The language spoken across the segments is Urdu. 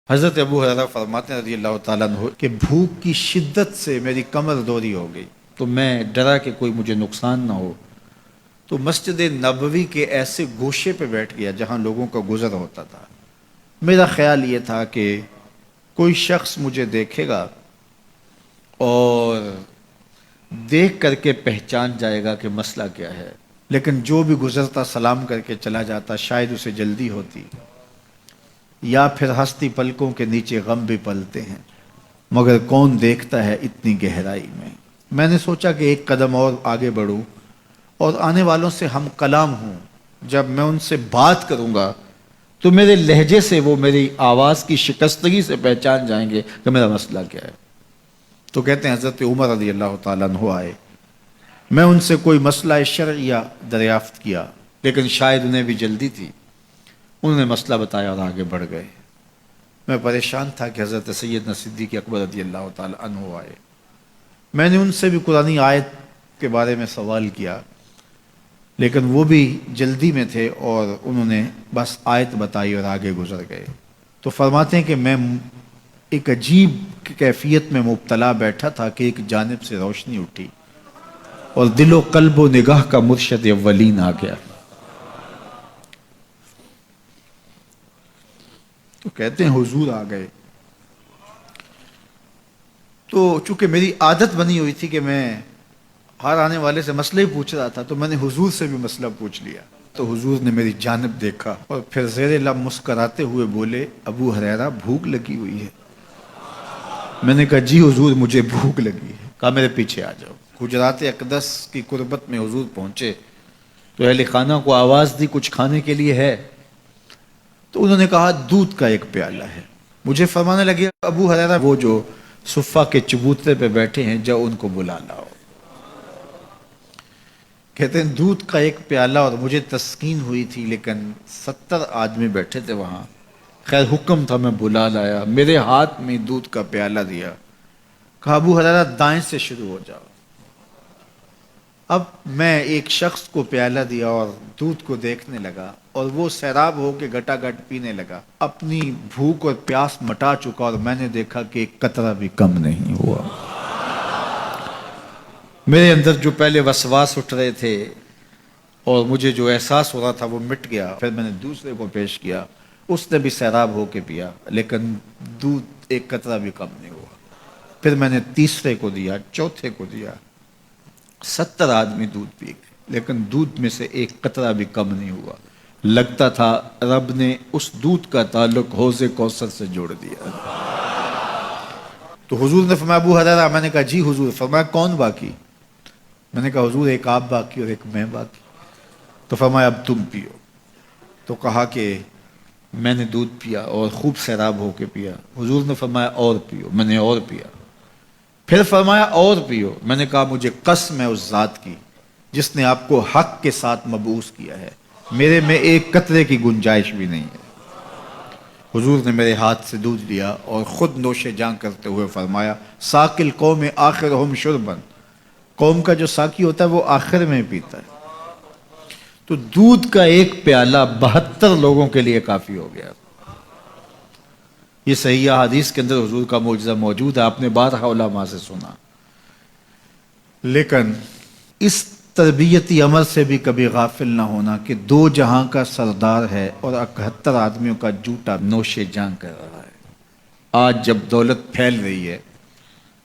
حضرت ابو ہریرہ فرماتے ہیں رضی اللہ تعالیٰ عنہ کہ بھوک کی شدت سے میری کمر دوری ہو گئی، تو میں ڈرا کہ کوئی مجھے نقصان نہ ہو، تو مسجد نبوی کے ایسے گوشے پہ بیٹھ گیا جہاں لوگوں کا گزر ہوتا تھا۔ میرا خیال یہ تھا کہ کوئی شخص مجھے دیکھے گا اور دیکھ کر کے پہچان جائے گا کہ مسئلہ کیا ہے، لیکن جو بھی گزرتا سلام کر کے چلا جاتا، شاید اسے جلدی ہوتی، یا پھر ہستی پلکوں کے نیچے غم بھی پلتے ہیں، مگر کون دیکھتا ہے اتنی گہرائی میں۔ میں نے سوچا کہ ایک قدم اور آگے بڑھوں اور آنے والوں سے ہم کلام ہوں، جب میں ان سے بات کروں گا تو میرے لہجے سے وہ میری آواز کی شکستگی سے پہچان جائیں گے کہ میرا مسئلہ کیا ہے۔ تو کہتے ہیں حضرت عمر رضی اللہ تعالیٰ عنہ آئے، میں ان سے کوئی مسئلہ شرعیہ دریافت کیا، لیکن شاید انہیں بھی جلدی تھی، انہوں نے مسئلہ بتایا اور آگے بڑھ گئے۔ میں پریشان تھا کہ حضرت سیدنا صدیق اکبر رضی اللہ تعالیٰ عنہ آئے۔ میں نے ان سے بھی قرآنی آیت کے بارے میں سوال کیا، لیکن وہ بھی جلدی میں تھے اور انہوں نے بس آیت بتائی اور آگے گزر گئے۔ تو فرماتے ہیں کہ میں ایک عجیب کیفیت میں مبتلا بیٹھا تھا کہ ایک جانب سے روشنی اٹھی اور دل و قلب و نگاہ کا مرشد اولین آ گیا۔ تو کہتے ہیں حضور آ گئے، تو چونکہ میری عادت بنی ہوئی تھی کہ میں ہر آنے والے سے مسئلہ ہی پوچھ رہا تھا، تو میں نے حضور سے بھی مسئلہ پوچھ لیا۔ تو حضور نے میری جانب دیکھا اور پھر زیر لب مسکراتے ہوئے بولے، ابو ہریرہ بھوک لگی ہوئی ہے؟ میں نے کہا جی حضور مجھے بھوک لگی ہے۔ کہا میرے پیچھے آ جاؤ۔ حجرات اقدس کی قربت میں حضور پہنچے تو اہل خانہ کو آواز دی کچھ کھانے کے لیے ہے؟ تو انہوں نے کہا دودھ کا ایک پیالہ ہے۔ مجھے فرمانے لگے ابو ہریرہ وہ جو صفہ کے چبوترے پہ بیٹھے ہیں جاؤ ان کو بلا لاؤ۔ کہتے ہیں دودھ کا ایک پیالہ، اور مجھے تسکین ہوئی تھی لیکن 70 آدمی بیٹھے تھے وہاں۔ خیر حکم تھا، میں بلا لایا، میرے ہاتھ میں دودھ کا پیالہ دیا، کہا ابو ہریرہ دائیں سے شروع ہو جاؤ۔ اب میں ایک شخص کو پیالہ دیا اور دودھ کو دیکھنے لگا، اور وہ سیراب ہو کے گٹا گٹ پینے لگا، اپنی بھوک اور پیاس مٹا چکا، اور میں نے دیکھا کہ ایک قطرہ بھی کم نہیں ہوا۔ میرے اندر جو پہلے وسواس اٹھ رہے تھے اور مجھے جو احساس ہو رہا تھا وہ مٹ گیا۔ پھر میں نے دوسرے کو پیش کیا، اس نے بھی سیراب ہو کے پیا، لیکن دودھ ایک قطرہ بھی کم نہیں ہوا۔ پھر میں نے تیسرے کو دیا، چوتھے کو دیا، 70 آدمی دودھ پی گئے، لیکن دودھ میں سے ایک قطرہ بھی کم نہیں ہوا۔ لگتا تھا رب نے اس دودھ کا تعلق حوض کوثر سے جوڑ دیا۔ تو حضور نے فرمایا ابو ہریرہ، میں نے کہا جی حضور۔ فرمایا کون باقی؟ میں نے کہا حضور ایک آپ باقی اور ایک میں باقی۔ تو فرمایا اب تم پیو۔ تو کہا کہ میں نے دودھ پیا اور خوب سیراب ہو کے پیا۔ حضور نے فرمایا اور پیو، میں نے اور پیا۔ پھر فرمایا اور پیو۔ میں نے کہا مجھے قسم ہے اس ذات کی جس نے آپ کو حق کے ساتھ مبعوث کیا ہے، میرے میں ایک قطرے کی گنجائش بھی نہیں ہے۔ حضور نے میرے ہاتھ سے دودھ لیا اور خود نوش جاں کرتے ہوئے فرمایا ساقی القوم آخرہم شربا، قوم کا جو ساقی ہوتا ہے وہ آخر میں پیتا ہے۔ تو دودھ کا ایک پیالہ 72 لوگوں کے لیے کافی ہو گیا۔ یہ صحیح حدیث کے اندر حضور کا معجزہ موجود ہے، آپ نے بارہا علماء سے سنا۔ لیکن اس تربیتی عمل سے بھی کبھی غافل نہ ہونا کہ 2 جہاں کا سردار ہے اور 71 آدمیوں کا جوٹا نوش جاں کر رہا ہے۔ آج جب دولت پھیل رہی ہے،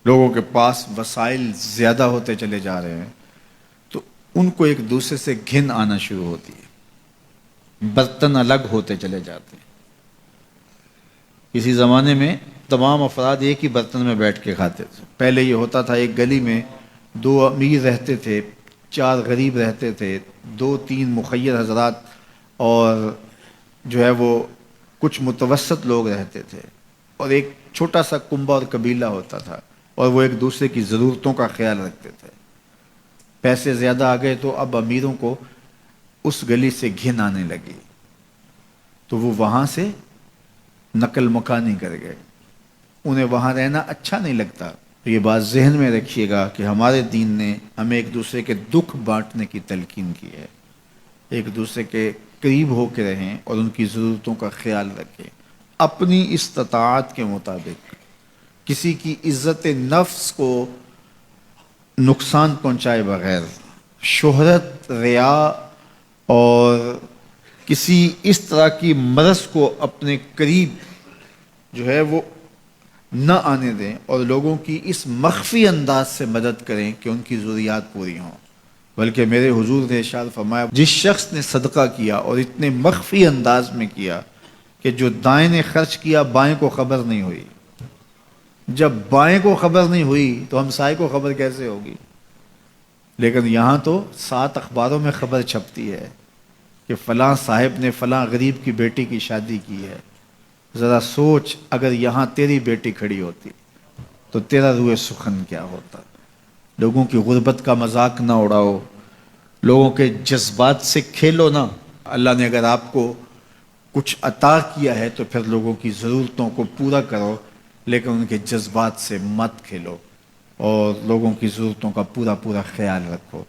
لوگوں کے پاس وسائل زیادہ ہوتے چلے جا رہے ہیں، تو ان کو ایک دوسرے سے گھن آنا شروع ہوتی ہے، برتن الگ ہوتے چلے جاتے ہیں۔ کسی زمانے میں تمام افراد ایک ہی برتن میں بیٹھ کے کھاتے تھے۔ پہلے یہ ہوتا تھا ایک گلی میں 2 امیر رہتے تھے، 4 غریب رہتے تھے، 2-3 مخیر حضرات اور جو ہے وہ کچھ متوسط لوگ رہتے تھے، اور ایک چھوٹا سا کنبہ اور قبیلہ ہوتا تھا، اور وہ ایک دوسرے کی ضرورتوں کا خیال رکھتے تھے۔ پیسے زیادہ آ گئے تو اب امیروں کو اس گلی سے گھن آنے لگی، تو وہ وہاں سے نقل مکانی کر گئے، انہیں وہاں رہنا اچھا نہیں لگتا۔ یہ بات ذہن میں رکھیے گا کہ ہمارے دین نے ہمیں ایک دوسرے کے دکھ بانٹنے کی تلقین کی ہے، ایک دوسرے کے قریب ہو کے رہیں اور ان کی ضرورتوں کا خیال رکھیں۔ اپنی استطاعت کے مطابق کسی کی عزت نفس کو نقصان پہنچائے بغیر، شہرت، ریا اور کسی اس طرح کی مرض کو اپنے قریب جو ہے وہ نہ آنے دیں، اور لوگوں کی اس مخفی انداز سے مدد کریں کہ ان کی ضروریات پوری ہوں۔ بلکہ میرے حضور نے ارشاد فرمایا، جس شخص نے صدقہ کیا اور اتنے مخفی انداز میں کیا کہ جو دائیں نے خرچ کیا بائیں کو خبر نہیں ہوئی، جب بائیں کو خبر نہیں ہوئی تو ہمسائے کو خبر کیسے ہوگی؟ لیکن یہاں تو 7 اخباروں میں خبر چھپتی ہے کہ فلاں صاحب نے فلاں غریب کی بیٹی کی شادی کی ہے۔ ذرا سوچ، اگر یہاں تیری بیٹی کھڑی ہوتی تو تیرا روح سخن کیا ہوتا؟ لوگوں کی غربت کا مذاق نہ اڑاؤ، لوگوں کے جذبات سے کھیلو نہ۔ اللہ نے اگر آپ کو کچھ عطا کیا ہے تو پھر لوگوں کی ضرورتوں کو پورا کرو، لیکن ان کے جذبات سے مت کھیلو اور لوگوں کی ضرورتوں کا پورا خیال رکھو۔